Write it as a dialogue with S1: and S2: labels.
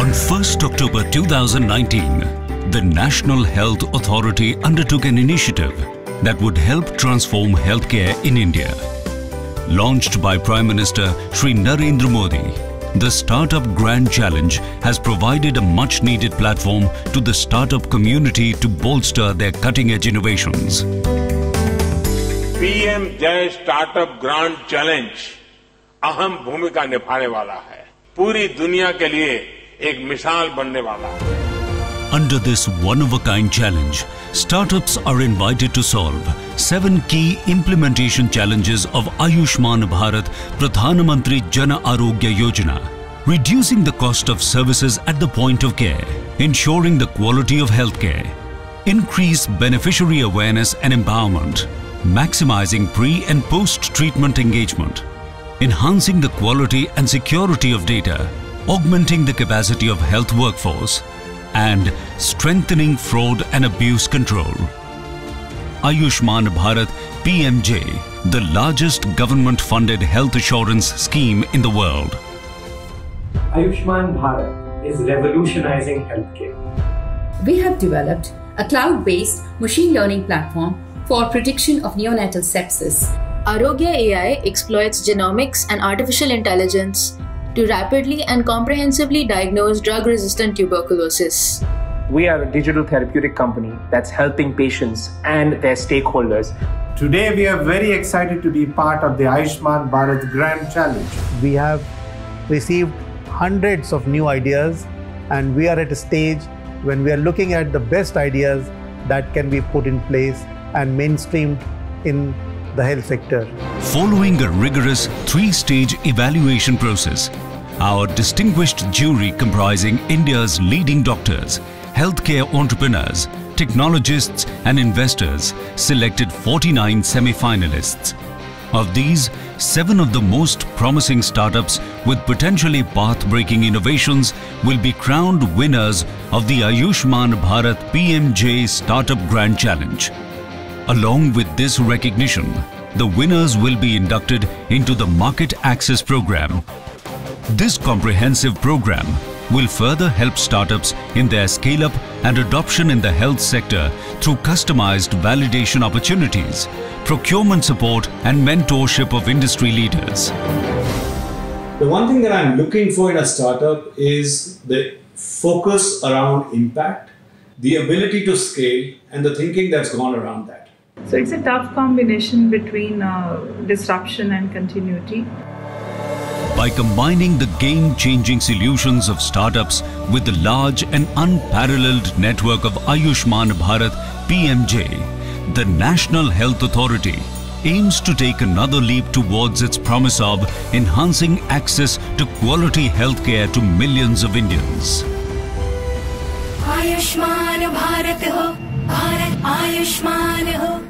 S1: On 1st October 2019, the National Health Authority undertook an initiative that would help transform healthcare in India. Launched by Prime Minister Shri Narendra Modi, the Startup Grand Challenge has provided a much-needed platform to the startup community to bolster their cutting-edge innovations.
S2: PM जय startup grand challenge अहम भूमिका निभाने वाला है, पूरी दुनिया के लिए एक मिसाल बनने वाला है.
S1: Under this one-of-a-kind challenge, startups are invited to solve 7 key implementation challenges of Ayushman Bharat Pradhan Mantri Jan Arogya Yojana, reducing the cost of services at the point of care, ensuring the quality of healthcare, increase beneficiary awareness and empowerment, maximizing pre- and post-treatment engagement, enhancing the quality and security of data, augmenting the capacity of health workforce, and strengthening fraud and abuse control. Ayushman Bharat PMJ, the largest government-funded health assurance scheme in the world.
S3: Ayushman Bharat is revolutionizing healthcare.
S4: We have developed a cloud-based machine learning platform for prediction of neonatal sepsis.
S5: Arogya AI exploits genomics and artificial intelligence to rapidly and comprehensively diagnose drug-resistant tuberculosis.
S6: We are a digital therapeutic company that's helping patients and their stakeholders.
S7: Today we are very excited to be part of the Ayushman Bharat Grand Challenge.
S8: We have received hundreds of new ideas, and we are at a stage when we are looking at the best ideas that can be put in place and mainstreamed in the health sector.
S1: Following a rigorous 3-stage evaluation process, our distinguished jury comprising India's leading doctors, healthcare entrepreneurs, technologists and investors selected 49 semi-finalists. Of these, 7 of the most promising startups with potentially path-breaking innovations will be crowned winners of the Ayushman Bharat PMJ Startup Grand Challenge. Along with this recognition, the winners will be inducted into the Market Access Program. This comprehensive program will further help startups in their scale-up and adoption in the health sector through customized validation opportunities, procurement support and mentorship of industry leaders.
S9: The one thing that I'm looking for in a startup is the focus around impact, the ability to scale, and the thinking that's gone around that.
S10: So it's a tough combination between disruption and continuity.
S1: By combining the game-changing solutions of startups with the large and unparalleled network of Ayushman Bharat PMJ, the National Health Authority aims to take another leap towards its promise of enhancing access to quality healthcare to millions of Indians.
S11: Ayushman Bharat ho, Bharat Ayushman ho.